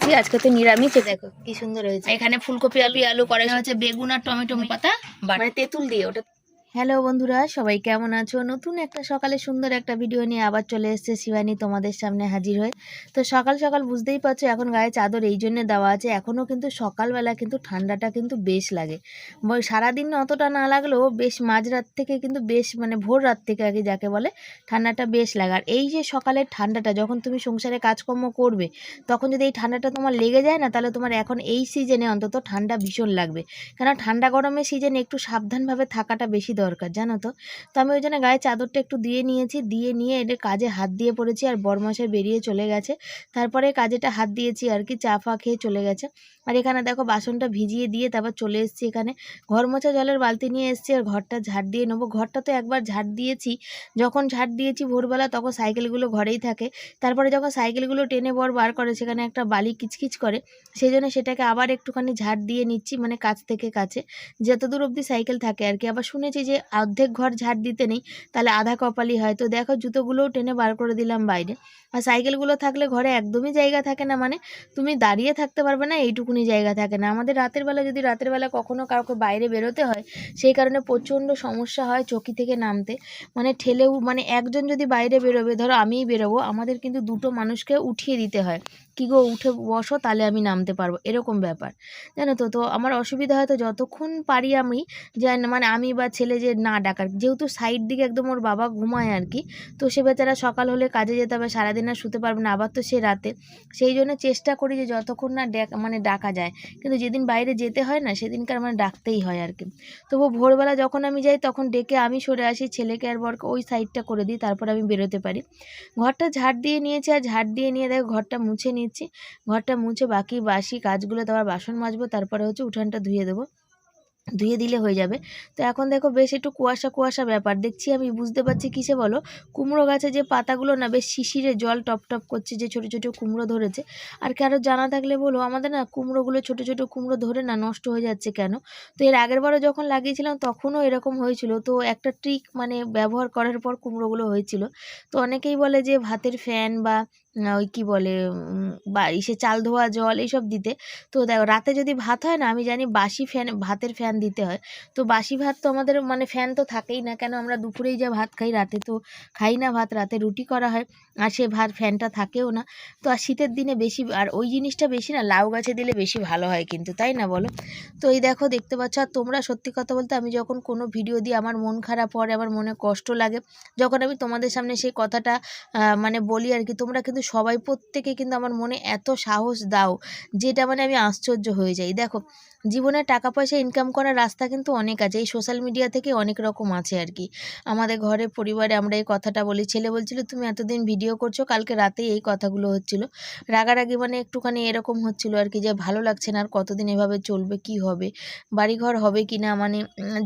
করেছি, আজকে তো নিরামিষ। দেখো কি সুন্দর হয়েছে। এখানে ফুলকপি আলু করা হচ্ছে, বেগুন আর টমেটো পাতা মানে তেঁতুল দিয়ে ওটা। হ্যালো বন্ধুরা, সবাই কেমন আছো? নতুন একটা সকালে সুন্দর একটা ভিডিও নিয়ে আবার চলে এসেছে শিবানী তোমাদের সামনে হাজির হয়ে। তো সকাল সকাল বুঝতেই পারছো এখন গায়ে চাদর এই জন্য দেওয়া আছে। এখনও কিন্তু সকালবেলা কিন্তু ঠান্ডাটা কিন্তু বেশ লাগে। সারাদিন অতটা না লাগলেও বেশ মাঝরাত থেকে কিন্তু বেশ মানে ভোর রাত থেকে আগে যাকে বলে ঠান্ডাটা বেশ লাগে। আর এই যে সকালের ঠান্ডাটা যখন তুমি সংসারে কাজকর্ম করবে তখন যদি এই ঠান্ডাটা তোমার লেগে যায় না, তাহলে তোমার এখন এই সিজনে অন্তত ঠান্ডা ভীষণ লাগবে। কেন ঠান্ডা গরমের সিজনে একটু সাবধানভাবে থাকাটা বেশি দরকার, জানো তো। তো আমি ওই জন্য গায়ে চাদরটা একটু দিয়ে নিয়েছি, দিয়ে নিয়ে এদের কাজে হাত দিয়ে পড়েছি। আর বরমশাই বেরিয়ে চলে গেছে, তারপরে কাজেটা হাত দিয়েছি আর কি, চা ফা খেয়ে চলে গেছে। আর এখানে দেখো বাসনটা ভিজিয়ে দিয়ে তারপর চলে এসেছি এখানে, ঘর মোছা জলের বালতি নিয়ে এসেছি আর ঘরটা ঝাড় দিয়ে নেবো। ঘরটা তো একবার ঝাড় দিয়েছি, যখন ঝাড় দিয়েছি ভোরবেলা তখন সাইকেলগুলো ঘরেই থাকে। তারপরে যখন সাইকেলগুলো টেনে বার করে সেখানে একটা বালি কিচকিচ করে, সেই জন্য সেটাকে আবার একটুখানি ঝাড় দিয়ে নিচ্ছি, মানে কাছ থেকে কাছে যত দূর অবধি সাইকেল থাকে আর কি। আবার শুনেছি যে অর্ধেক ঘর ঝাড় দিতে নেই, তাহলে আধা কপালি হয়। তো দেখো জুতোগুলোও টেনে বার করে দিলাম বাইরে। আর সাইকেলগুলো থাকলে ঘরে একদমই জায়গা থাকে না, মানে তুমি দাঁড়িয়ে থাকতে পারবে না, এইটুকুনি জায়গা থাকে না। আমাদের রাতের বেলা যদি রাতের বেলা কখনো কাউকে বাইরে বেরোতে হয়, সেই কারণে প্রচণ্ড সমস্যা হয় চৌকি থেকে নামতে, মানে ঠেলেও, মানে একজন যদি বাইরে বেরোবে, ধরো আমিই বেরোবো, আমাদের কিন্তু দুটো মানুষকে উঠিয়ে দিতে হয়, কি গো উঠে বসো তাহলে আমি নামতে পারবো, এরকম ব্যাপার, জানো তো। তো আমার অসুবিধা হয়, তো যতক্ষণ পারি আমি যে মানে আমি বা ছেলে যে না ডাকার, যেহেতু সাইড দিকে একদম ওর বাবা ঘুমায় আর কি, তো সে বেচারা সকাল হলে কাজে যেতে হবে, সারাদিন আর শুতে পারবে না, আবার তো সে রাতে, সেই জন্য চেষ্টা করি যে যতক্ষণ না মানে ডাকা যায়। কিন্তু যেদিন বাইরে যেতে হয় না সেদিনকার মানে ডাকতেই হয় আর কি। তবু ভোরবেলা যখন আমি যাই তখন ডেকে আমি সরে আসি, ছেলেকে আর বরকে ওই সাইডটা করে দিই, তারপর আমি বেরোতে পারি। ঘরটা ঝাড় দিয়ে নিয়েছি, আর ঝাড় দিয়ে নিয়ে দেখো ঘরটা মুছে নিচ্ছি। ঘরটা মুছে বাকি বাসি কাজগুলো, তারপর বাসন মাজবো, তারপরে হচ্ছে উঠানটা ধুয়ে দেবো, ধুয়ে দিলে হয়ে যাবে। তো এখন দেখো বেশ একটু কুয়াশা কুয়াশা ব্যাপার দেখছি, আমি বুঝতে পারছি কিসে বলো, কুমড়ো গাছে যে পাতাগুলো না বেশ শিশিরে জল টপ টপ করছে, যে ছোটো ছোটো কুমড়ো ধরেছে। আর কারো জানা থাকলে বলো, আমাদের না কুমড়োগুলো ছোটো ছোটো কুমড়ো ধরে না নষ্ট হয়ে যাচ্ছে কেন। তো এর আগের বারও যখন লাগিয়েছিলাম তখনও এরকম হয়েছিল, তো একটা ট্রিক মানে ব্যবহার করার পর কুমড়োগুলো হয়েছিল। তো অনেকেই বলে যে ভাতের ফ্যান বা ওই কী বলে বা ইসে চাল ধোয়া জল এইসব দিতে। তো দেখো রাতে যদি ভাত হয় না, আমি জানি বাসি ফ্যান, ভাতের ফ্যান দিতে হয়। তো বাসি ভাত তো আমাদের মানে ফ্যান তো থাকেই না, কেন আমরা দুপুরেই যা ভাত খাই, রাতে তো খাই না ভাত, রাতে রুটি করা হয়, আর সে ভাত ফ্যানটা থাকেও না। তো আর শীতের দিনে বেশি, আর ওই জিনিসটা বেশি না লাউ গাছে দিলে বেশি ভালো হয় কিন্তু, তাই না বলো। তো এই দেখো দেখতে পাচ্ছ। আর তোমরা সত্যি কথা বলতে আমি যখন কোনো ভিডিও দিই আমার মন খারাপ হয়, আমার মনে কষ্ট লাগে, যখন আমি তোমাদের সামনে সেই কথাটা মানে বলি আর কি, তোমরা কিন্তু সবাই প্রত্যেকে কিন্তু আমার মনে এত সাহস দাও, যেটা মানে আমি আশ্চর্য হয়ে যাই। দেখো জীবনে টাকা পয়সা ইনকাম করার রাস্তা কিন্তু অনেক আছে, এই সোশ্যাল মিডিয়া থেকে অনেক রকম আছে আর কি। আমাদের ঘরে পরিবারে আমরা এই কথাটা বলি, ছেলে বলছিল তুমি এতদিন ভিডিও করছো, কালকে রাতেই এই কথাগুলো হচ্ছিল, রাগারাগি মানে একটুখানি এরকম হচ্ছিল আর কি, যে ভালো লাগছে না আর কতদিন এভাবে চলবে, কি হবে, বাড়িঘর হবে কি না, মানে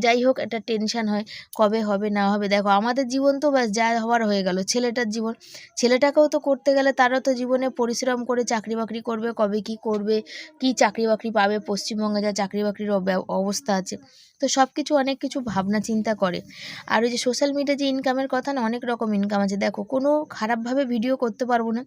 যাই হোক একটা টেনশন হয় কবে হবে না হবে। দেখো আমাদের জীবন তো ব্যাস যা হওয়ার হয়ে গেল, ছেলেটার জীবন, ছেলেটাকেও তো করতে গেলে তারও তো জীবনে পরিশ্রম করে চাকরি বাকরি করবে, কবে কি করবে, কি চাকরি বাকরি পাবে, পশ্চিমবঙ্গে যা চাকরি বাকরির অবস্থা আছে। তো সব কিছু অনেক কিছু ভাবনা চিন্তা করে। আর ওই যে সোশ্যাল মিডিয়া যে ইনকামের কথা না, অনেক রকম ইনকাম আছে। দেখো কোনো খারাপভাবে ভিডিও করতে পারবো না,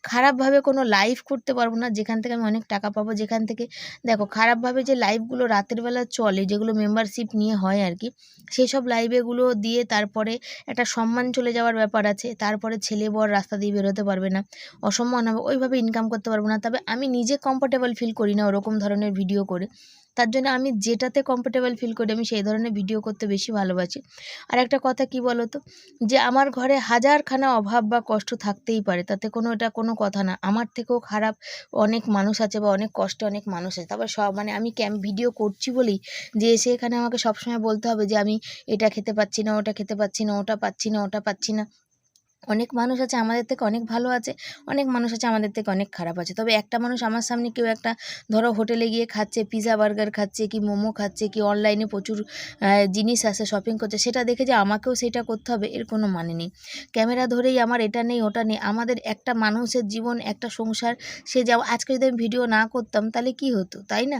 খারাপভাবে কোনো লাইভ করতে পারবো না যেখান থেকে আমি অনেক টাকা পাবো, যেখান থেকে দেখো খারাপভাবে যে লাইভগুলো রাতের বেলা চলে, যেগুলো মেম্বারশিপ নিয়ে হয় আর কি, সেই সব লাইভেগুলো দিয়ে তারপরে একটা সম্মান চলে যাওয়ার ব্যাপার আছে, তারপরে ছেলে বর রাস্তা দিয়ে বেরোতে পারবে না, অসম্মান হবে, ওইভাবে ইনকাম করতে পারবো না। তবে আমি নিজে কমফোর্টেবল ফিল করি না ওরকম ধরনের ভিডিও করে, তার জন্য আমি যেটাতে কমফোর্টেবল ফিল করি আমি সেই ধরনের ভিডিও করতে বেশি ভালোবাসি। আর একটা কথা কি বলো তো, যে আমার ঘরে হাজারখানা অভাব বা কষ্ট থাকতেই পারে, তাতে কোনো এটা কোনো কথা না, আমার থেকেও খারাপ অনেক মানুষ আছে বা অনেক কষ্টে অনেক মানুষ আছে। তারপর সব মানে আমি ভিডিও করছি বলেই যে এসে এখানে আমাকে সবসময় বলতে হবে যে আমি এটা খেতে পাচ্ছি না, ওটা খেতে পাচ্ছি না, ওটা পাচ্ছি না, ওটা পাচ্ছি না। অনেক মানুষ আছে আমাদের থেকে অনেক ভালো আছে, অনেক মানুষ আছে আমাদের থেকে অনেক খারাপ আছে। তবে একটা মানুষ আমার সামনে কেউ একটা ধরো হোটেলে গিয়ে খাচ্ছে, পিৎজা বার্গার খাচ্ছে, কি মোমো খাচ্ছে, কি অনলাইনে প্রচুর জিনিস আছে শপিং করছে, সেটা দেখে যে আমাকেও সেটা করতে হবে এর কোনো মানে নেই। ক্যামেরা ধরেই আমার এটা নেই ওটা নেই, আমাদের একটা মানুষের জীবন একটা সংসার, সে যা আজকে যদি আমি ভিডিও না করতাম তাহলে কি হতো, তাই না?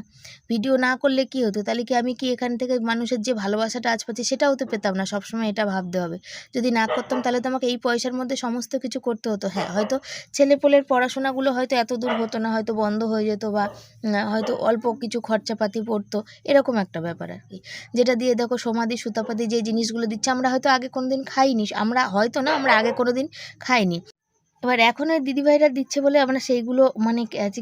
ভিডিও না করলে কি হতো, তাহলে কি আমি কি এখান থেকে মানুষের যে ভালোবাসাটা আজ পাচ্ছি সেটাও তো পেতাম না, সবসময় এটা ভাবতে হবে। যদি না করতাম তাহলে তো আমাকে এই পয়সার হাতের মধ্যে সমস্ত কিছু করতে হতো। হ্যাঁ, হয়তো ছেলেপেলের পড়াশোনাগুলো হয়তো এত দূর হতো না, হয়তো বন্ধ হয়ে যেত বা হয়তো অল্প কিছু খরচাপাতি পড়তো, এরকম একটা ব্যাপার আর কি। যেটা দিয়ে দেখো সমাধি সুতাপাতি যে জিনিসগুলো দিচ্ছে আমরা হয়তো আগে কোনো দিন খাইনি, আমরা হয়তো না, আমরা আগে কোনো দিন খাইনি। এবার এখন ওই দিদিভাইরা দিচ্ছে বলে আমরা সেইগুলো মানে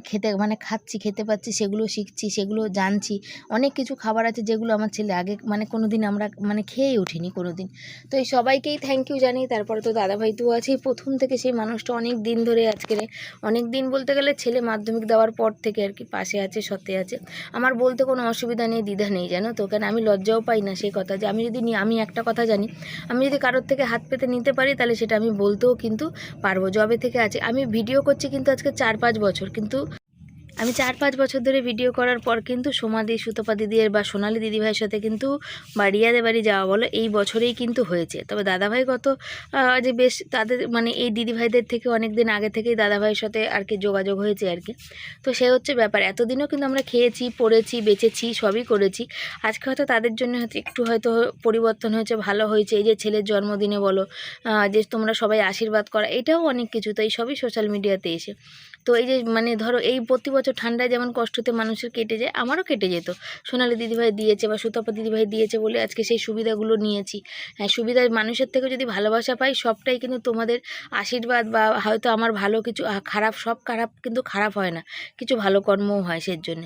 খেতে মানে খাচ্ছি, খেতে পাচ্ছি, সেগুলো শিখছি, সেগুলো জানছি। অনেক কিছু খাবার আছে যেগুলো আমার ছেলে আগে মানে কোনো দিন আমরা মানে খেয়েই উঠিনি কোনো দিন। তো এই সবাইকেই থ্যাংক ইউ জানি। তারপরে তো দাদাভাই তো আছেই, প্রথম থেকে সেই মানুষটা অনেক দিন ধরে, আজকের অনেক দিন বলতে গেলে ছেলে মাধ্যমিক দেওয়ার পর থেকে আর কি পাশে আছে, সত্যি আছে। আমার বলতে কোনো অসুবিধা নেই, দ্বিধা নেই, জানো তো, কারণ আমি লজ্জাও পাই না সেই কথা যে আমি যদি আমি একটা কথা জানি, আমি যদি কারোর থেকে হাত পেতে নিতে পারি তাহলে সেটা আমি বলতেও কিন্তু পারবো। জবে থেকে আছে, আমি ভিডিও করছি কিন্তু আজকে 4-5 বছর, কিন্তু আমি 4-5 বছর ধরে ভিডিও করার পর কিন্তু সমাধি সুতপা দিদির বা সোনালি দিদিভাইয়ের সাথে কিন্তু বা রিয়াদের বাড়ি যাওয়া বলো এই বছরেই কিন্তু হয়েছে। তবে দাদাভাই গত যে বেশ তাদের মানে এই দিদিভাইদের থেকে অনেক দিন আগে থেকেই দাদাভাইয়ের সাথে আর কি যোগাযোগ হয়েছে আর কি। তো সে হচ্ছে ব্যাপার, এতদিনও কিন্তু আমরা খেয়েছি, পড়েছি, বেঁচেছি, সবই করেছি। আজকে হয়তো তাদের জন্য হয়তো একটু হয়তো পরিবর্তন হয়েছে, ভালো হয়েছে। এই যে ছেলের জন্মদিনে বলো যে তোমরা সবাই আশীর্বাদ করা, এটাও অনেক কিছু। তো এই সবই সোশ্যাল মিডিয়াতে এসে। তো এই যে মানে ধরো এই প্রতি বছর ঠান্ডায় যেমন কষ্টতে মানুষের কেটে যায়, আমারও কেটে যেত। সোনালি দিদিভাই দিয়েছে বা সুতপা দিদিভাই দিয়েছে বলে আজকে সেই সুবিধাগুলো নিয়েছি। হ্যাঁ, সুবিধা মানুষের থেকে যদি ভালোবাসা পাই, সবটাই কিন্তু তোমাদের আশীর্বাদ বা হয়তো আমার ভালো কিছু খারাপ, সব খারাপ কিন্তু খারাপ হয় না, কিছু ভালো কর্মও হয় সের জন্য।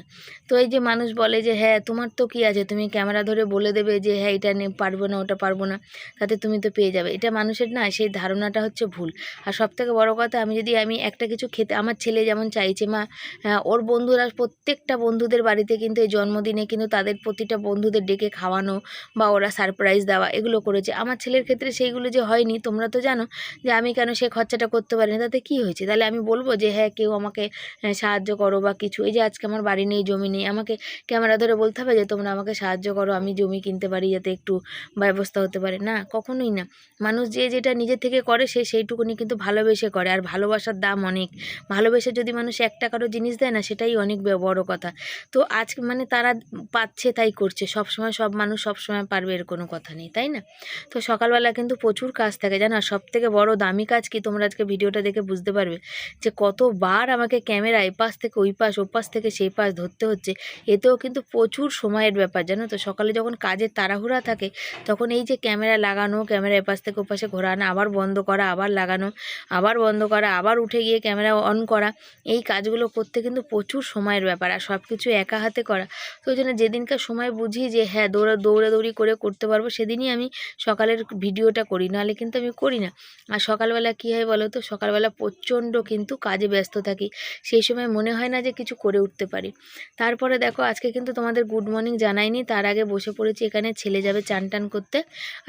তো এই যে মানুষ বলে যে হ্যাঁ তোমার তো কী আছে, তুমি ক্যামেরা ধরে বলে দেবে যে হ্যাঁ এটা পারবো না, ওটা পারবো না, তাতে তুমি তো পেয়ে যাবে, এটা মানুষের না, সেই ধারণাটা হচ্ছে ভুল। আর সবথেকে বড় কথা, আমি একটা কিছু খেতে, আমার ছেলে যেমন চাইছে মা ওর বন্ধুরা প্রত্যেকটা বন্ধুদের বাড়িতে কিন্তু এই জন্মদিনে কিন্তু তাদের প্রতিটা বন্ধুদের ডেকে খাওয়ানো বা ওরা সারপ্রাইজ দেওয়া এগুলো করেছে। আমার ছেলের ক্ষেত্রে সেইগুলো যে হয়নি, তোমরা তো জানো যে আমি কেন সে খরচাটা করতে পারিনি, তাতে কি হয়েছে? তাহলে আমি বলবো যে হ্যাঁ কেউ আমাকে সাহায্য করো বা কিছু। এই যে আজকে আমার বাড়ি নেই, জমি নেই, আমাকে ক্যামেরা ধরে বলতে হবে যে তোমরা আমাকে সাহায্য করো, আমি জমি কিনতে পারি যাতে একটু ব্যবস্থা হতে পারে, না, কখনোই না। মানুষ যে যেটা নিজে থেকে করে সে সেইটুকুনি কিন্তু ভালোবেসে করে, আর ভালোবাসার দাম অনেক। ভালোবেসে যদি মানুষ 1 টাকারও জিনিস দেয় না, সেটাই অনেক বড় কথা। তো আজ মানে তারা পাচ্ছে তাই করছে, সবসময় সব মানুষ সবসময় পারবে এর কোনো কথা নেই, তাই না? তো সকালবেলা কিন্তু প্রচুর কাজ থাকে জানো। আর সবথেকে বড় দামি কাজ কি, তোমরা আজকে ভিডিওটা দেখে বুঝতে পারবে যে কতবার আমাকে ক্যামেরা এপাশ থেকে ওই পাশ, ওপাশ থেকে সেই পাশ ধরতে হচ্ছে। এতেও কিন্তু প্রচুর সময়ের ব্যাপার জানো তো। সকালে যখন কাজের তাড়াহুড়া থাকে তখন এই যে ক্যামেরা লাগানো, ক্যামেরা এপাশ থেকে ওপাশে ঘোরানো, আবার বন্ধ করা, আবার লাগানো, আবার বন্ধ করা, আবার উঠে গিয়ে ক্যামেরা অন করা, এই কাজগুলো করতে কিন্তু প্রচুর সময়ের ব্যাপার, আর সব কিছু একা হাতে করা। তো ওই জন্য যেদিনকার সময় বুঝি যে হ্যাঁ দৌড়াদৌড়ি করে করতে পারবো, সেদিনই আমি সকালের ভিডিওটা করি, নাহলে কিন্তু আমি করি না। আর সকালবেলা কী হয় বলো তো, সকালবেলা প্রচণ্ড কিন্তু কাজে ব্যস্ত থাকি, সেই সময় মনে হয় না যে কিছু করে উঠতে পারি। তারপরে দেখো আজকে কিন্তু তোমাদের গুড মর্নিং জানাইনি, তার আগে বসে পড়েছি এখানে, ছেলে যাবে চান টান করতে,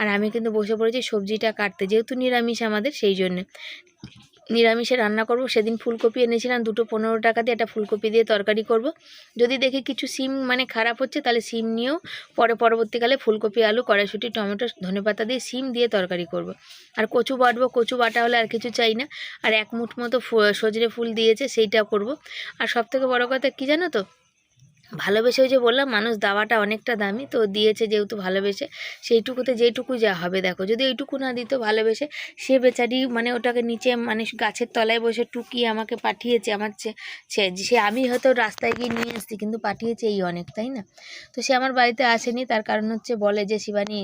আর আমি কিন্তু বসে পড়েছি সবজিটা কাটতে, যেহেতু নিরামিষ আমাদের, সেই জন্যে নিরামিষে রান্না করব। সেদিন ফুলকপি এনেছিলাম 2টো 15 টাকা দিয়ে, একটা ফুলকপি দিয়ে তরকারি করব। যদি দেখি কিছু সিম মানে খারাপ হচ্ছে তাহলে সিম নিয়েও পরবর্তীকালে ফুলকপি, আলু, কড়াইশুঁটি, টমেটো, ধনেপাতা দিয়ে সিম দিয়ে তরকারি করব। আর কচু বাটবো, কচু বাটা হলে আর কিছু চাই না। আর 1 মুঠ মতো সজনে ফুল দিয়েছে, সেইটা করব। আর সবথেকে বড় কথা কী জানো তো, ভালোবেসে, ওই যে বললাম মানুষ দেওয়াটা অনেকটা দামি, তো দিয়েছে যেহেতু ভালোবেসে, সেইটুকুতে যেটুকু যা হবে। দেখো যদি এইটুকু না দিত ভালোবেসে, সে বেচারি মানে ওটাকে নিচে মানে গাছের তলায় বসে টুকিয়ে আমাকে পাঠিয়েছে, আমার সে আমি হয়তো রাস্তায় গিয়ে নিয়ে এসেছি, কিন্তু পাঠিয়েছে এই অনেক, তাই না? তো সে আমার বাড়িতে আসেনি, তার কারণ হচ্ছে বলে যে শিবানী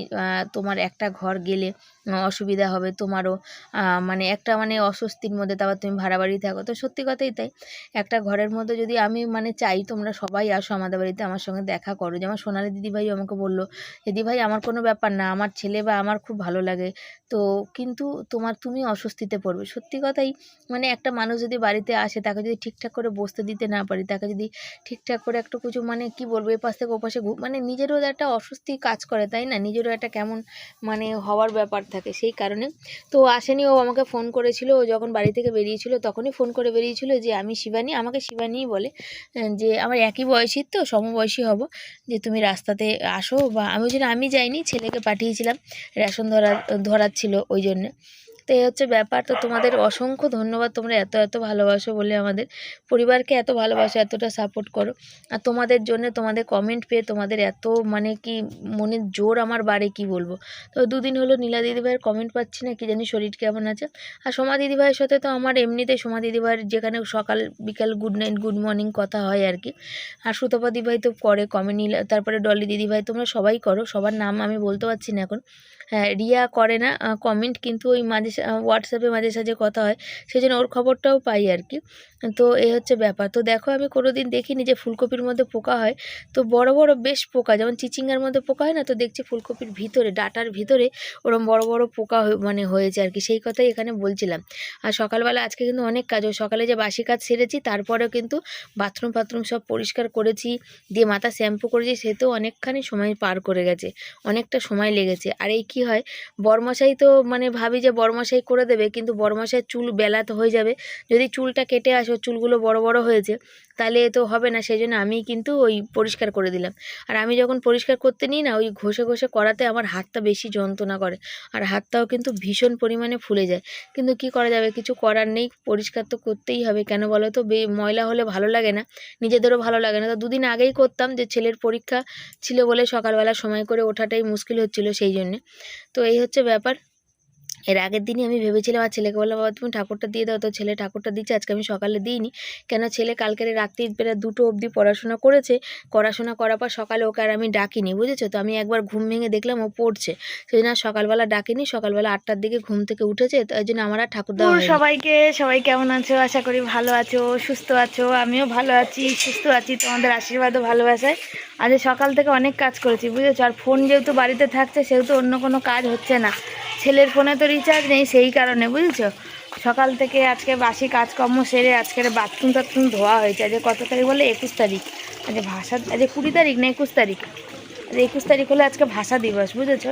তোমার একটা ঘর গেলে অসুবিধা হবে তোমারও, মানে একটা মানে অস্বস্তির মধ্যে, তারপর তুমি ভাড়া বাড়ি থাকো। তো সত্যি কথাই তাই, একটা ঘরের মধ্যে যদি আমি মানে চাই তোমরা সবাই আসো আমাদের বাড়িতে, আমার সঙ্গে দেখা করো। যেমন সোনালি দিদিভাই আমাকে বললো, দিদিভাই আমার কোনো ব্যাপার না, আমার ছেলে বা আমার খুব ভালো লাগে, তো কিন্তু তুমি অস্বস্তিতে পড়বে। সত্যি কথাই, মানে একটা মানুষ যদি বাড়িতে আসে, তাকে যদি ঠিকঠাক করে বসতে দিতে না পারি, তাকে যদি ঠিকঠাক করে একটা কিছু মানে কি বলবো, এপাশ থেকে ওপাশে মানে নিজেরও একটা অস্বস্তি কাজ করে, তাই না? নিজেরও একটা কেমন মানে হওয়ার ব্যাপার থাকে, সেই কারণে। তো আসেনি, ও আমাকে ফোন করেছিল, ও যখন বাড়ি থেকে বেরিয়েছিল তখনই ফোন করে বেরিয়েছিল যে আমি শিবানী, আমাকে শিবানীই বলে, যে আমার একই বয়সী তো, সমবয়সী হব, যে তুমি রাস্তাতে আসো। বা আমি ওই জন্য আমি যাইনি, ছেলেকে পাঠিয়েছিলাম, রেশন ধরাচ্ছিল ওই জন্যে। তো এই হচ্ছে ব্যাপার। তো তোমাদের অসংখ্য ধন্যবাদ, তোমরা এত এত ভালোবাসো বলে, আমাদের পরিবারকে এত ভালোবাসো, এতটা সাপোর্ট করো। আর তোমাদের জন্য, তোমাদের কমেন্ট পেয়ে তোমাদের এত মানে কি মনের জোর আমার বাড়ে কি বলবো। তো দুদিন হলো নীলা দিদিভাইয়ের কমেন্ট পাচ্ছি না, কি জানি শরীর কেমন আছে। আর সোমা দিদিভাইয়ের সাথে তো আমার এমনিতেই সোমা দিদিভাইয়ের যেখানে সকাল বিকাল গুড নাইট গুড মর্নিং কথা হয় আর কি। আর সুতপা দিদিভাই তো করে কমেন্ট, নীলা, তারপরে ডলি দিদিভাই, তোমরা সবাই করো, সবার নাম আমি বলতে পারছি না এখন। হ্যাঁ, রিয়া করে না কমেন্ট, কিন্তু ওই মাঝে হোয়াটসঅ্যাপে মাঝে সাঝে কথা হয়, সেই জন্য ওর খবরটাও পাই আর কি। তো এই হচ্ছে ব্যাপার। তো দেখো, আমি কোনোদিন দেখিনি যে ফুলকপির মধ্যে পোকা হয়। তো বড় বড় বেশ পোকা, যেমন চিচিঙ্গার মধ্যে পোকা হয় না, তো দেখছি ফুলকপির ভিতরে, ডাটার ভিতরে ওরকম বড় বড় পোকা মানে হয়েছে আর কি, সেই কথাই এখানে বলছিলাম। আর সকালবেলা আজকে কিন্তু অনেক কাজ, ওই সকালে যে বাসি কাজ সেরেছি, তারপরেও কিন্তু বাথরুম সব পরিষ্কার করেছি, দিয়ে মাথা শ্যাম্পু করেছি, সেতেও অনেকখানি সময় পার করে গেছে, অনেকটা সময় লেগেছে। আর এই কি হয়, বরমশাই তো মানে ভাবি যে বরমশাই করে দেবে, কিন্তু বরমশাইয়ের চুল বেলা তো হয়ে যাবে, যদি চুলটা কেটে আসো, চুলগুলো বড় বড় হয়েছে, তাহলে তো হবে না, সেই জন্য আমি কিন্তু ওই পরিষ্কার করে দিলাম। আর আমি যখন পরিষ্কার করতে নিই না, ওই ঘষে ঘষে করাতে আমার হাতটা বেশি যন্ত্রণা করে, আর হাতটাও কিন্তু ভীষণ পরিমাণে ফুলে যায়। কিন্তু কি করা যাবে, কিছু করার নেই, পরিষ্কার তো করতেই হবে, কেন বলো তো, ময়লা হলে ভালো লাগে না, নিজেদেরও ভালো লাগে না। তো দুদিন আগেই করতাম, যে ছেলের পরীক্ষা ছিল বলে সকালবেলা সময় করে ওঠাটাই মুশকিল হচ্ছিল, সেই জন্যে। তো এই হচ্ছে ব্যাপার। এর আগের দিনই আমি ভেবেছিলাম, আর ছেলেকে বললাম, বাবা তুমি ঠাকুরটা দিয়ে দাও, তো ছেলে ঠাকুরটা দিচ্ছে, আজকে আমি সকালে দিইনি, কেন ছেলে কালকের রাত্রি প্রায় 2টো অবধি পড়াশোনা করেছে, পড়াশোনা করার পর সকালে ওকে আর আমি ডাকিনি, বুঝেছো। তো আমি একবার ঘুম ভেঙে দেখলাম ও পড়ছে, সেই জন্য সকালবেলা ডাকিনি, সকালবেলা 8টার দিকে ঘুম থেকে উঠেছে, তাই জন্য আমার আর ঠাকুর দেওয়া হয়নি। সবাই কেমন আছো, আশা করি ভালো আছো, সুস্থ আছো, আমিও ভালো আছি, সুস্থ আছি, তোমাদের আশীর্বাদও ভালোবাসায়। আজ সকাল থেকে অনেক কাজ করেছি, বুঝেছো। আর ফোন যেহেতু বাড়িতে থাকছে, সেহেতু অন্য কোনো কাজ হচ্ছে না, ছেলের ফোনে তো রিচার্জ নেই, সেই কারণে, বুঝেছো। সকাল থেকে আজকে বাসি কাজকর্ম সেরে আজকের বাথরুম ধোয়া হয়েছে। আজকে কত তারিখ বলে, 21 তারিখ। আজকে আজকে 20 তারিখ না 21 তারিখ, 21 তারিখ হলে আজকে ভাষা দিবস, বুঝেছো।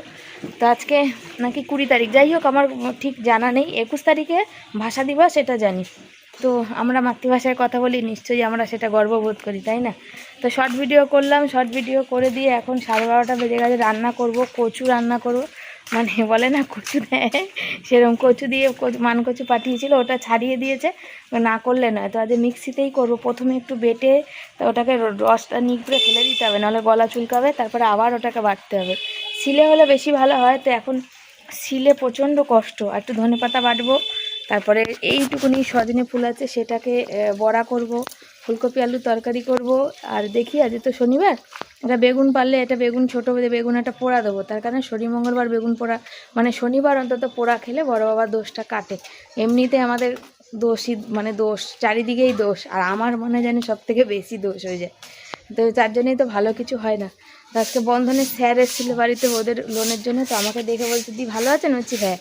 তো আজকে নাকি 20 তারিখ, যাই হোক আমার ঠিক জানা নেই, 21 তারিখে ভাষা দিবস এটা জানি। তো আমরা মাতৃভাষায় কথা বলি, নিশ্চয়ই আমরা সেটা গর্ববোধ করি, তাই না। তো শর্ট ভিডিও করলাম, শর্ট ভিডিও করে দিয়ে এখন 12:30 বেজে গেছে, রান্না করব, কচু রান্না করব, মানে বলে না কচু দেয়, সেরকম কচু দিয়ে মান কচু পাঠিয়েছিল, ওটা ছাড়িয়ে দিয়েছে, না করলে নয়। তো আজ মিক্সিতেই করব, প্রথমে একটু বেটে তো ওটাকে রসটা নিগড়ে ফেলে দিতে হবে, নাহলে গলা চুলকাবে, তারপরে আবার ওটাকে বাটতে হবে। শিলে হলে বেশি ভালো হয়, তো এখন শিলে প্রচণ্ড কষ্ট। আর একটু ধনেপাতা বাটবো, তারপরে এইটুকুনি সজনে ফুল আছে, সেটাকে বড়া করব, ফুলকপি আলুর তরকারি করব। আর দেখি, আজ তো শনিবার, এটা বেগুন পারলে, এটা বেগুন ছোটো বেগুন একটা পোড়া দেবো, তার কারণে শনি মঙ্গলবার বেগুন পোড়া, মানে শনিবার অন্তত পোড়া খেলে বড় বাবার দোষটা কাটে। এমনিতে আমাদের দোষই, মানে দোষ চারিদিকেই দোষ, আর আমার মনে জানি সব থেকে বেশি দোষ হয়ে যায়, তো তার জন্যই তো ভালো কিছু হয় না। তো আজকে বন্ধনের স্যার এসেছিলো বাড়িতে ওদের লোনের জন্য, তো আমাকে দেখে বলছে, দি ভালো আছেন? বলছি হ্যাঁ।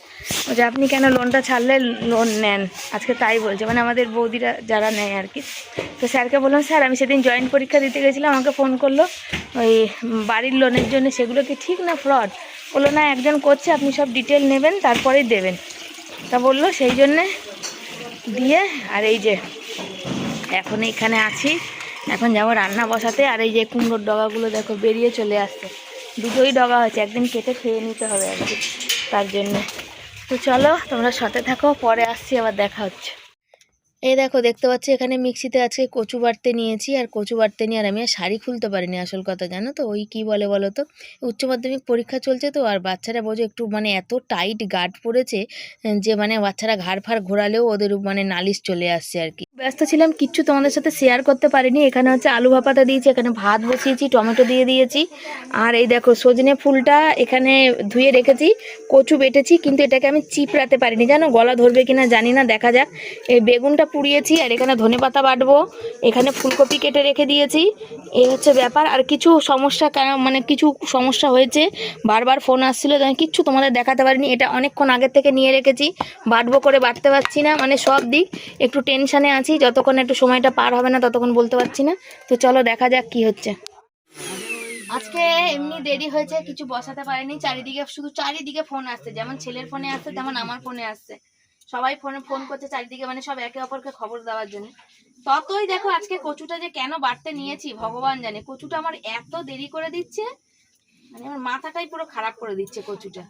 বলছে আপনি কেন লোনটা ছাড়লে লোন নেন, আজকে তাই বলছে, মানে আমাদের বৌদিরা যারা নেয় আর কি। তো স্যারকে বললাম, স্যার আমি সেদিন জয়েন্ট পরীক্ষা দিতে গেছিলাম, আমাকে ফোন করলো ওই বাড়ির লোনের জন্য, সেগুলো কি ঠিক না ফ্রড? বললো না, একজন করছে, আপনি সব ডিটেল নেবেন তারপরেই দেবেন। তা বললো, সেই জন্যে দিয়ে, আর এই যে এখন এখানে আছি, এখন যাবো রান্না বসাতে। আর এই যে কুমড়োর ডগাগুলো দেখো বেরিয়ে চলে আসছে, দুটোই ডগা হয়েছে, একদিন কেটে খেয়ে নিতে হবে আর কি, তার জন্যে। তো চলো তোমরা সাথে থাকো, পরে আসছি, আবার দেখা হচ্ছে। এই দেখো, দেখতে পাচ্ছি এখানে মিক্সিতে আজকে কচু বাটতে নিয়েছি, আর কচু বাটতে নিয়ে আর আমি আর শাড়ি খুলতে পারিনি, আসল কথা জানো তো, ওই কি বলে বলো তো, উচ্চ মাধ্যমিক পরীক্ষা চলছে তো, আর বাচ্চারা বোঝো একটু মানে এত টাইট গার্ড পড়েছে যে মানে বাচ্চারা ঘাড় ফাড় ঘোরালেও ওদের মানে নালিশ চলে আসছে আর কি। ব্যস্ত ছিলাম, কিচ্ছু তোমাদের সাথে শেয়ার করতে পারিনি। এখানে হচ্ছে আলু ভাপাটা দিয়েছি, এখানে ভাত বসিয়েছি, টমেটো দিয়ে দিয়েছি, আর এই দেখো সজনে ফুলটা এখানে ধুয়ে রেখেছি, কচু বেটেছি, কিন্তু এটাকে আমি চিপড়াতে পারিনি, জানো, গলা ধরবে কিনা জানি না, দেখা যাক। এই বেগুনটা পুড়িয়েছি, আর এখানে ধনেপাতা বাটবো, এখানে ফুলকপি কেটে রেখে দিয়েছি, এই হচ্ছে ব্যাপার। আর কিছু সমস্যা, মানে কিছু সমস্যা হয়েছে, বারবার ফোন আসছিলো, আমি কিচ্ছু তোমাদের দেখাতে পারিনি। এটা অনেকক্ষণ আগের থেকে নিয়ে রেখেছি, বাটবো করে বাটতে পারছি না, মানে সব দিক একটু টেনশানে আছি, যতক্ষণ একটু সময়টা পার হবে না ততক্ষণ বলতে পারছি না। তো চলো দেখা যাক কি হচ্ছে। আজকে এমনি দেরি হয়েছে, কিছু বসাতে পারিনি, চারিদিকে ফোন আসছে, যেমন ছেলের ফোনে আসছে তেমন আমার ফোনে আসছে, সবাই ফোন করছে চারিদিকে, মানে সব একে অপরকে খবর দেওয়ার জন্য। ততই দেখো আজকে কচুটা যে কেন বাটতে নিয়েছি ভগবান জানে, কচুটা আমার এত দেরি করে দিচ্ছে, মানে আমার মাথাটাই পুরো খারাপ করে দিচ্ছে কচুটা।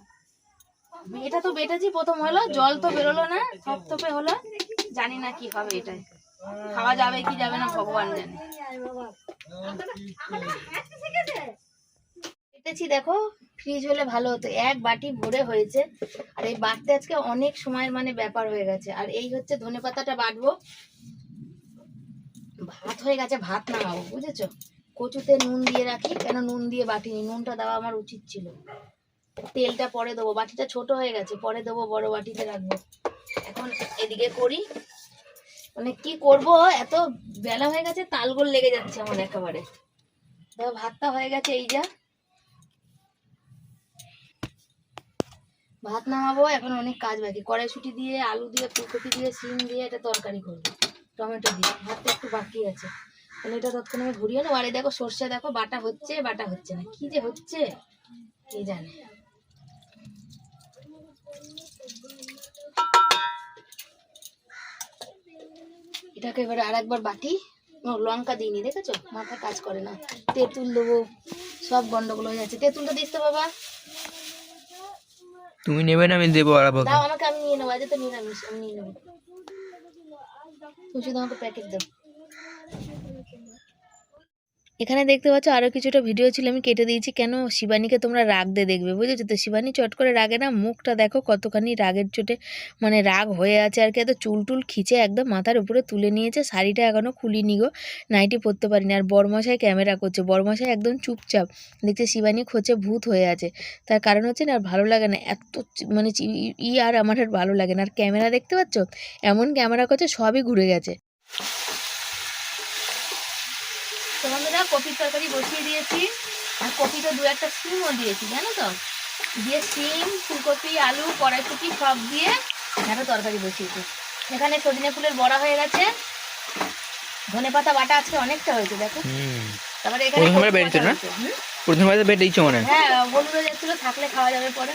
এটা তো বেটেছি প্রথম হলো, জল তো বেরোলো না, থপথপে হলো, জানি না কি হবে, এটাই খাওয়া যাবে কি যাবে না ভগবান জানে। বেটেছি দেখো, ফ্রিজ হলে ভালো হতো, এক বাটি ভরে হয়েছে। আর এই বাটতে আজকে অনেক সময়ের মানে ব্যাপার হয়ে গেছে। আর এই হচ্ছে ধনেপাতাটা বাটবো, ভাত হয়ে গেছে, ভাত নামাবো বুঝেছো। কচুতে নুন দিয়ে রাখি, কেন নুন দিয়ে বাটিনি, নুনটা দেওয়া আমার উচিত ছিল। তেলটা পরে দেবো, বাটিটা ছোট হয়ে গেছে, পরে দেবো, বড় বাটিতে রাখবো। এখন এদিকে করি, মানে কি করব, এত বেলা হয়ে গেছে, তালগোল লেগে যাচ্ছে আমার একেবারে। দেখো ভাতটা হয়ে গেছে, এই যা ভাত নামাবো। এখন অনেক কাজ বাকি, কড়াইশুঁটি দিয়ে, আলু দিয়ে, ফুলকপি দিয়ে, সিম দিয়ে এটা তরকারি করবো, টমেটো দিয়ে। ভাতটা একটু বাকি আছে, তাহলে এটা তৎক্ষণে আমি ঘুরিয়ে নেবো। আর এই দেখো সর্ষে, দেখো বাটা হচ্ছে না, কি যে হচ্ছে কে জানে। এটাকে এবারে আর একবার বাটি। লঙ্কা দিইনি, দেখেছো, মাথা কাজ করে না। তেঁতুল দেবো, সব গন্ডগোল হয়ে যাচ্ছে। তেঁতুলটা দিস তো বাবা। তুমি নেবে না, আমি দেবো। আর দাও আমাকে, আমি নিয়ে নেবো, আজ তো নিরামিষ, আমি নিয়ে নেবো। তুমি শুধু আমাকে প্যাকেট দাও। এখানে দেখতে পাচ্ছ আরো কিছুটা ভিডিও ছিল, আমি কেটে দিয়েছি। কেন, শিবানীকে তোমরা রাগ দিয়ে দেখবে বুঝেছো তো। শিবানী চট করে রাগে না, মুখটা দেখো কতখানি রাগের চোটে মানে রাগ হয়ে আছে আর কি। এত চুল টুল খিচে একদম মাথার উপরে তুলে নিয়েছে, শাড়িটা এখনো খুলিনি গো, নাইটি পরতে পারিনি। আর বরমশাই ক্যামেরা করছে, বরমশাই একদম চুপচাপ দেখছে শিবানী খোঁচে ভূত হয়ে আছে। তার কারণ হচ্ছে না, আর ভালো লাগে না এত মানে আর আমার আর ভালো লাগে না। আর ক্যামেরা দেখতে পাচ্ছ, এমন ক্যামেরা করছে সবই ঘুরে গেছে। তো বন্ধুরা, কপির তরকারি বসিয়ে দিয়েছি, আর কপিটা দু একটা সিমও দিয়েছি জানো তো, দিয়ে সিম, ফুলকপি, আলু, কড়াইশুঁটি সব দিয়ে একটা তরকারি বসিয়েছি। এখানে সজনে ফুলের বড়া হয়ে গেছে, ধনেপাতা বাটা আজকে অনেকটা হয়েছে দেখো। তারপরে এখানে হ্যাঁ হলুদ হয়ে যাচ্ছিল, থাকলে খাওয়া যাবে পরে,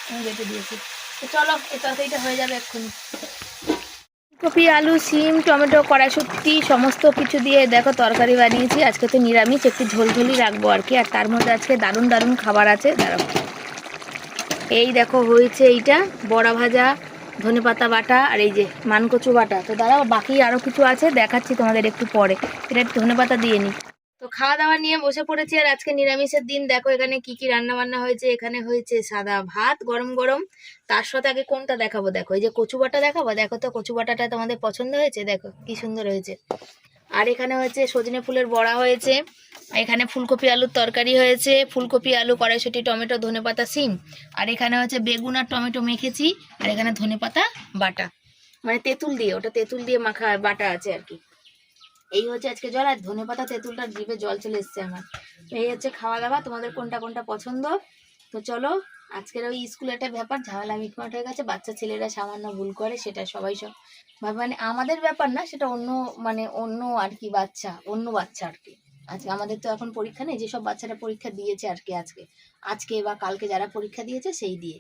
আমি বেটে দিয়েছি। তো চলো, এই তরকারিটা হয়ে যাবে এক্ষুনি। কপি, আলু, সিম, টমেটো, কড়াইশুঁটি সমস্ত কিছু দিয়ে দেখো তরকারি বানিয়েছি। আজকে তো নিরামিষ, একটু ঝোলঝোলই রাখবো আর কি। আর তার মধ্যে আজকে দারুণ দারুণ খাবার আছে। দাঁড়াও, এই দেখো হয়েছে এইটা বড়া ভাজা, ধনেপাতা বাটা, আর এই যে মানকচু বাটা। তো দাঁড়াও, বাকি আরও কিছু আছে, দেখাচ্ছি তোমাদের একটু পরে। এটা একটু ধনেপাতা দিয়ে নিই। তো খাওয়া দাওয়া নিয়ে বসে পড়েছি। আর আজকে নিরামিষের দিন, দেখো এখানে কি কি রান্না বান্না হয়েছে। এখানে হয়েছে সাদা ভাত গরম গরম, তার সাথে আগে কোনটা দেখাবো, দেখো এই যে কচু বাটা দেখাবো। দেখো তো কচু বাটাটা তোমাদের পছন্দ হয়েছে, দেখো কি সুন্দর হয়েছে। আর এখানে হচ্ছে সজনে ফুলের বড়া হয়েছে, এখানে ফুলকপি আলুর তরকারি হয়েছে, ফুলকপি আলু, কড়াইশুঁটি, টমেটো, ধনেপাতা, সিম। আর এখানে হচ্ছে বেগুন আর টমেটো মেখেছি। আর এখানে ধনেপাতা বাটা, মানে তেঁতুল দিয়ে, ওটা তেঁতুল দিয়ে মাখা বাটা আছে আর কি। এই হচ্ছে আজকে জল। আর ধনেপাতা তেঁতুলটার জিভে জল চলে এসছে আমার। এই হচ্ছে খাওয়া দাওয়া, তোমাদের কোনটা কোনটা পছন্দ। তো চলো, আজকের ওই স্কুলে একটা ব্যাপার, ঝামেলা মিটমাট হয়ে গেছে। বাচ্চা ছেলেরা সামান্য ভুল করে, সেটা সবাই সব মানে আমাদের ব্যাপার না, সেটা অন্য মানে অন্য আর কি, বাচ্চা অন্য বাচ্চা আর কি। আজকে আমাদের তো এখন পরীক্ষা নেই, যেসব বাচ্চারা পরীক্ষা দিয়েছে আর কি, আজকে বা কালকে যারা পরীক্ষা দিয়েছে সেই দিয়ে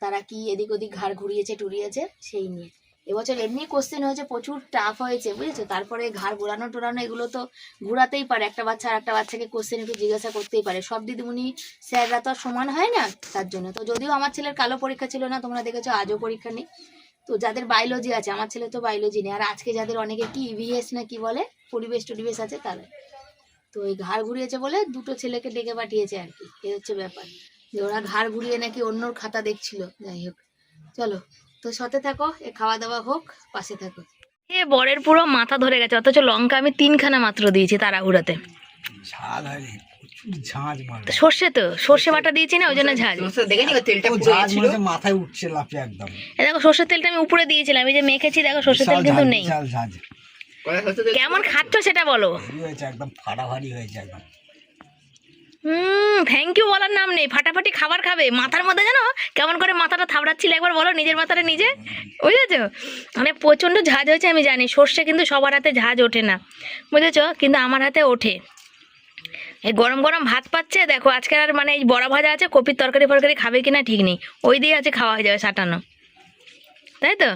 তারা কি এদিক ওদিক ঘাড় ঘুরিয়েছে টুরিয়েছে সেই নিয়ে। এবছর এমনি কোশ্চেন হয়েছে, প্রচুর টাফ হয়েছে বুঝেছো। তারপরে ঘাড় ঘোরানো টোরানো এগুলো তো ঘোরাতেই পারে, একটা বাচ্চা আর একটা বাচ্চাকে কোশ্চেন একটু জিজ্ঞাসা করতেই পারে। সব দিদিমণি স্যাররা তো আর সমান হয় না, তার জন্য। তো যদিও আমার ছেলের কালো পরীক্ষা ছিল না, তোমরা দেখেছো আজও পরীক্ষা নেই। তো যাদের বায়োলজি আছে, আমার ছেলে তো বায়োলজি নেই। আর আজকে যাদের অনেকে কি ইভিএস না কি বলে, পরিবেশ টরিবেশ আছে, তারা তো এই ঘাড় ঘুরিয়েছে বলে দুটো ছেলেকে ডেকে পাঠিয়েছে আর কি। এই হচ্ছে ব্যাপার, যে ওরা ঘাড় ঘুরিয়ে নাকি অন্যর খাতা দেখছিল। যাই হোক, চলো তো সাথে থাকো, এ খাওয়া দাওয়া হোক, পাশে থাকো। এ বরের পুরো মাথা ধরে গেছে, অথচ লঙ্কা আমি 3খানা মাত্র দিয়েছি তাড়াহুড়াতে। সর্ষে তো সর্ষে বাটা দিয়েছি না, ওই জন্য ঝাল। মাথায় উঠছে লাফে একদম। দেখো সর্ষের তেলটা আমি উপরে দিয়েছিলাম, এই যে মেখেছি, দেখো সর্ষের তেল কিন্তু নেই। কেমন খাচ্ছ সেটা বলো। একদম ফাটাফাটি হয়েছে একদম। থ্যাংক ইউ বলার নাম নেই, ফাটাফাটি খাবার খাবে। মাথার মধ্যে জানো কেমন করে মাথাটা থাবড়াচ্ছিল, একবার বলো নিজের মাথাটা নিজে, বুঝেছো। মানে প্রচণ্ড ঝাঁজ হয়েছে আমি জানি, সর্ষে কিন্তু সবার হাতে ঝাঁজ ওঠে না বুঝেছো, কিন্তু আমার হাতে ওঠে। এই গরম গরম ভাত পাচ্ছে দেখো, আজকে আর মানে এই বড়া ভাজা আছে, কপির তরকারি ফরকারি খাবে কিনা ঠিক নেই, ওই দিয়ে আছে খাওয়া হয়ে যাবে সাটানো, তাই তো।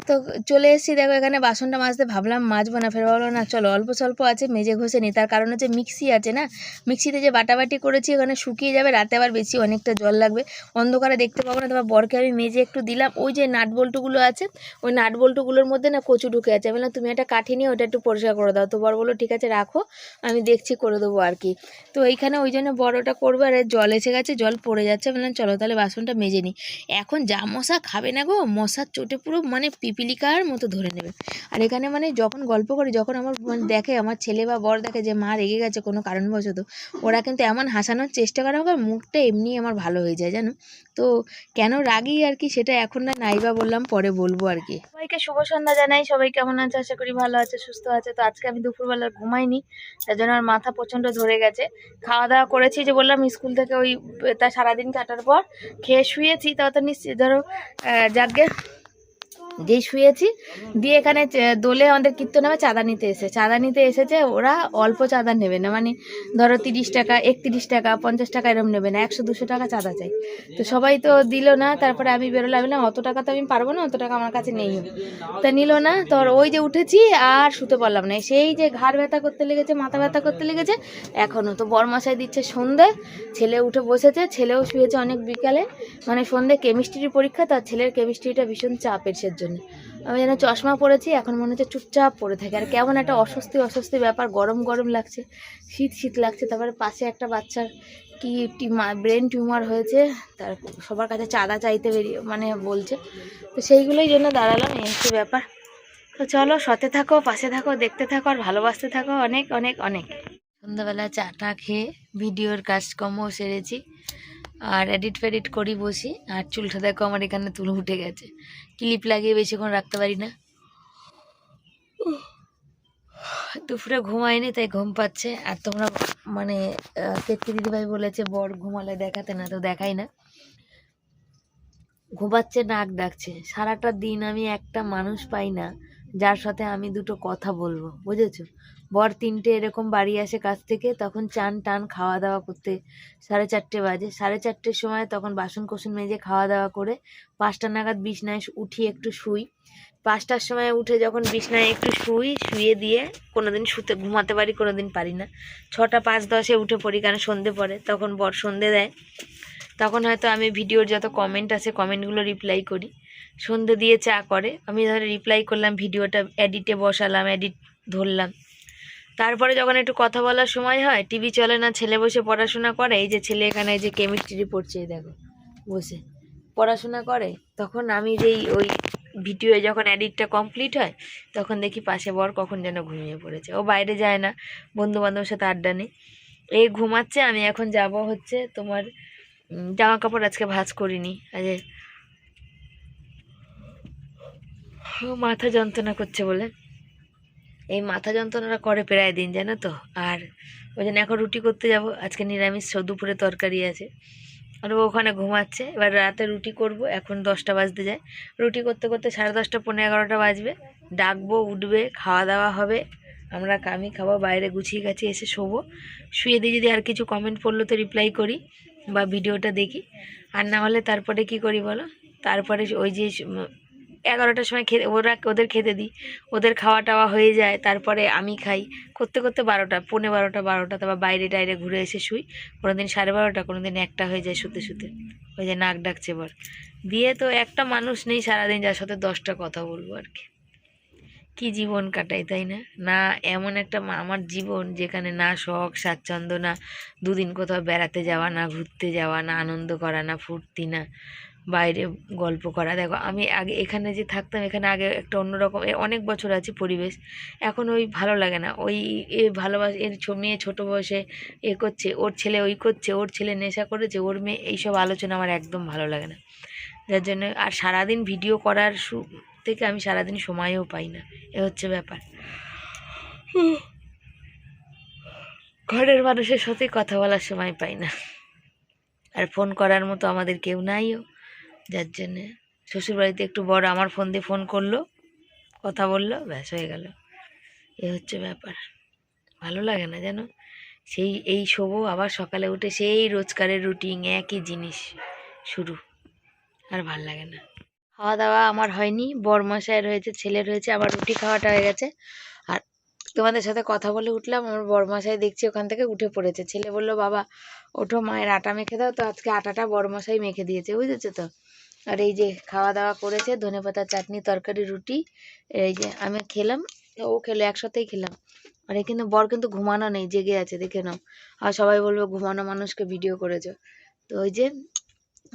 তো চলে এসেছি, দেখো এখানে বাসনটা মাজতে ভাবলাম মাজবো না, ফের ভাবলাম না চলো অল্প স্বল্প আছে মেজে ঘষে নিই। তার কারণ হচ্ছে মিক্সি আছে না, মিক্সিতে যে বাটাবাটি করেছি ওখানে শুকিয়ে যাবে, রাতে আবার বেশি অনেকটা জল লাগবে, অন্ধকারে দেখতে পাবো না। তোমার বরকে আমি মেজে একটু দিলাম, ওই যে নাট বল্টুগুলো আছে ওই নাট বল্টুগুলোর মধ্যে না কচু ঢুকে আছে। আমি বললাম তুমি একটা কাঠি নিয়ে ওটা একটু পরিষ্কার করে দাও। তো বর বললো ঠিক আছে রাখো, আমি দেখছি করে দেবো আর কি। তো এইখানে ওই জন্য বড় ওটা করবো, আর জল এসে গেছে, জল পড়ে যাচ্ছে। বললাম চলো তাহলে বাসনটা মেজে নিই। এখন যা মশা খাবে না গো, মশার চোটে পুরো মানে পিপিলিকার মতো ধরে নেবে। আর এখানে মানে যখন গল্প করি, যখন আমার মানে দেখে আমার ছেলে বা বর দেখে যে মা রেগে গেছে কোনো কারণবশত, ওরা কিন্তু এমন হাসানোর চেষ্টা করে, আমার মুখটা এমনি আমার ভালো হয়ে যায় জানো। তো কেন রাগি আর কি সেটা এখন না নাইবা বললাম, পরে বলবো আর কি। সবাইকে শুভ সন্ধ্যা জানাই, সবাই কেমন আছে, আশা করি ভালো আছে সুস্থ আছে। তো আজকে আমি দুপুরবেলা ঘুমাইনি, তার জন্য আমার মাথা প্রচণ্ড ধরে গেছে। খাওয়া দাওয়া করেছি, যে বললাম স্কুল থেকে ওই তা সারাদিন কাটার পর খেয়ে শুয়েছি, তাও তো নিশ্চয়ই ধরো যাকে যেই শুয়েছি দিয়ে এখানে দোলে আমাদের কীর্তন হবে, চাঁদা নিতে এসেছে। ওরা অল্প চাঁদা নেবে না, মানে ধরো 30 টাকা 31 টাকা 50 টাকা এরকম নেবে না, 100-200 টাকা চাঁদা চাই। তো সবাই তো দিল না, তারপরে আমি বেরোলাম, আমি না অত টাকা তো আমি পারবো না, অত টাকা আমার কাছে নেই। তা নিল না, তো ওই যে উঠেছি আর শুতে পারলাম না, সেই যে ঘাড় ব্যথা করতে লেগেছে, মাথা ব্যথা করতে লেগেছে এখনও। তো বরমশাই দিচ্ছে সন্ধে, ছেলে উঠে বসেছে, ছেলেও শুয়েছে অনেক বিকালে, মানে সন্ধে কেমিস্ট্রির পরীক্ষা, তার ছেলের কেমিস্ট্রিটা ভীষণ চাপের জন্য আমি যেন চশমা পরেছি, এখন মনে হচ্ছে চুপচাপ পরে থাকে। আর কেমন একটা অস্বস্তি ব্যাপার, গরম গরম লাগছে, শীত লাগছে। তারপরে পাশে একটা বাচ্চার কি ব্রেন টিউমার হয়েছে, তার সবার কাছে চাঁদা চাইতে বেরিয়ে মানে বলছে, তো সেইগুলোই জন্য দাঁড়ালাম, এই হচ্ছে ব্যাপার। তো চলো সাথে থাকো, পাশে থাকো, দেখতে থাকো আর ভালোবাসতে থাকো অনেক অনেক অনেক। সন্ধ্যাবেলা চাটা খেয়ে ভিডিওর কাজকর্ম সেরেছি, আর এডিট ফেডিট করি বসি। আর চুলটা দেখো আমার এখানে তুলে উঠে গেছে, ক্লিপ লাগিয়ে বেশিক্ষণ রাখতে পারি না। দুপুরে ঘুমাইনি তাই ঘুম পাচ্ছে। আর তোমরা মানে কেতকি দিদিভাই বলেছে বর ঘুমালে দেখাতে, না তো দেখাই না, ঘুমাচ্ছে নাক ডাকছে। সারাটা দিন আমি একটা মানুষ পাই না যার সাথে আমি দুটো কথা বলবো, বুঝেছো। বর 3টে এরকম বাড়ি আসে কাজ থেকে, তখন চান টান খাওয়া দাওয়া করতে 4:30 বাজে। 4:30-র সময় তখন বাসন কোসন মেজে খাওয়া দাওয়া করে 5টা নাগাদ বিছনায় উঠি, একটু শুই। 5টার সময় উঠে যখন বিছনায় একটু শুয়ে দিয়ে কোনোদিন ঘুমাতে পারি, কোনোদিন পারি না। 6টা 5:10 উঠে পড়ি, কারণ সন্ধে পড়ে, তখন বর সন্ধে দেয়, তখন হয়তো আমি ভিডিওর যত কমেন্ট আছে কমেন্টগুলো রিপ্লাই করি। সন্ধে দিয়ে চা করে, আমি ধরে রিপ্লাই করলাম, ভিডিওটা এডিটে বসালাম, এডিট ধরলাম। তারপরে যখন একটু কথা বলার সময় হয়, টিভি চলে না, ছেলে বসে পড়াশোনা করে। এই যে ছেলে এখানে এই যে কেমিস্ট্রি পড়ছে, এই দেখো বসে পড়াশোনা করে। তখন আমি যেই ওই ভিডিও যখন এডিটটা কমপ্লিট হয়, তখন দেখি পাশে বর কখন যেন ঘুমিয়ে পড়েছে। ও বাইরে যায় না, বন্ধু বান্ধবের সাথে আড্ডা নেই, এই ঘুমাচ্ছে। আমি এখন যাব হচ্ছে তোমার জামা কাপড় আজকে ভাঁজ করিনি, আজ মাথা যন্ত্রণা করছে বলে। এই মাথা যন্ত্রণাটা করে প্রায় দিন, জানো তো। আর ওই জন্য এখন রুটি করতে যাব, আজকে নিরামিষ, দুপুরে তরকারি আছে। আর ওখানে ঘুমাচ্ছে, এবার রাতে রুটি করব। এখন 10টা বাজতে যায়, রুটি করতে করতে 10:30 পৌনে 11টা বাজবে। ডাকবো, উঠবে, খাওয়া দাওয়া হবে, আমি খাবো, বাইরে গুছিয়ে গাছিয়ে এসে শোবো। শুয়ে দিয়ে যদি আর কিছু কমেন্ট পড়লো তো রিপ্লাই করি বা ভিডিওটা দেখি, আর না হলে তারপরে কি করি বলো, তারপরে ওই যে 11টার সময় ওদের খেতে দিই, ওদের খাওয়া টাওয়া হয়ে যায়, তারপরে আমি খাই, করতে করতে 12টা পৌনে 12টা, তারপর বাইরে টাইরে ঘুরে এসে শুই। কোনোদিন 12:30, কোনোদিন 1টা হয়ে যায় শুতে শুতে। ওই যে নাক ডাকছে বর দিয়ে, তো একটা মানুষ নেই সারাদিন যার সাথে 10টা কথা বলবো আর কি। কি জীবন কাটাই তাই না। না এমন একটা আমার জীবন যেখানে না শখ স্বাচ্ছন্দ্য, না দুদিন কোথাও বেড়াতে যাওয়া, না ঘুরতে যাওয়া, না আনন্দ করা, না ফুর্তি, না বাইরে গল্প করা। দেখো আমি আগে এখানে যে থাকতাম, এখানে আগে একটা অন্যরকম অনেক বছর আছে পরিবেশ, এখন ওই ভালো লাগে না। ওই ভালোবাসা, এর মেয়ে ছোটো বয়সে করছে, ওর ছেলে ওই করছে, ওর ছেলে নেশা করেছে, ওর মেয়ে, এইসব আলোচনা আমার একদম ভালো লাগে না। যার জন্য আর সারাদিন ভিডিও করার থেকে আমি সারাদিন সময়ও পাই না, এ হচ্ছে ব্যাপার। ঘরের মানুষের সাথে কথা বলার সময় পাই না, আর ফোন করার মতো আমাদের কেউ নাইও। যার জন্যে শ্বশুরবাড়িতে একটু বড় আমার ফোন দিয়ে ফোন করলো, কথা বললো, ব্যাস হয়ে গেল, এ হচ্ছে ব্যাপার। ভালো লাগে না যেন, এই শোবো, আবার সকালে উঠে সেই রোজকারের রুটিন, একই জিনিস শুরু, আর ভাল লাগে না। খাওয়া দাওয়া আমার হয়নি, বরমশাইয়ের হয়েছে, ছেলের হয়েছে, আমার রুটি খাওয়াটা হয়ে গেছে। আর তোমাদের সাথে কথা বলে উঠলাম, আমার বরমশাই দেখছি ওখান থেকে উঠে পড়েছে। ছেলে বলল বাবা ওঠো, মায়ের আটা মেখে দাও। তো আজকে আটাটা বরমশাই মেখে দিয়েছে, বুঝেছো তো। আর এই যে খাওয়া দাওয়া করেছে, ধনেপাতা চাটনি, তরকারি, রুটি। এই যে আমি খেলাম, ও খেলো, একসাথেই খেলাম। আর এই কিন্তু বর কিন্তু ঘুমানো নেই, জেগে আছে, দেখে নাও। আর সবাই বলবে ঘুমানো মানুষকে ভিডিও করেছো। তো ওই যে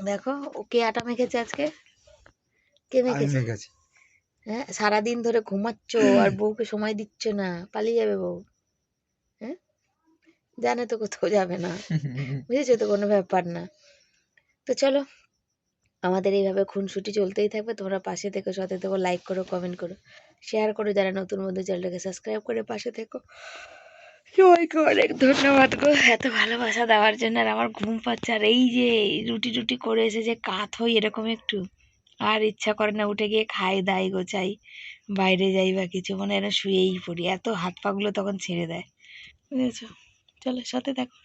দেখো, ও কে আটা মেখেছে আজকে, কে মেখেছে? হ্যাঁ, সারাদিন ধরে ঘুমাচ্ছ আর বউকে সময় দিচ্ছ না, পালিয়ে যাবে বউ। হ্যাঁ, জানে তো কোথাও যাবে না, বুঝেছো তো, কোনো ব্যাপার না। তো চলো, আমাদের এইভাবে খুনসুটি চলতেই থাকবে। তোমরা পাশে থেকো, সাথে থেকো, লাইক করো, কমেন্ট করো, শেয়ার করো। যারা নতুন বন্ধু, চ্যানেলটাকে সাবস্ক্রাইব করে পাশে থেকো। সবাইকে অনেক ধন্যবাদ গো এত ভালোবাসা দেওয়ার জন্য। আর আমার ঘুম পাচ্ছে, আর এই যে রুটি টুটি করে এসে যে কাত হই এরকম একটু, আর ইচ্ছা করে না উঠে গিয়ে খাই দাই গোছাই, বাইরে যাই বা কিছু, মানে এরা শুয়েই পড়ি, এত হাত পাগুলো তখন ছেড়ে দেয়, বুঝেছো। চলো, সাথে থাকো।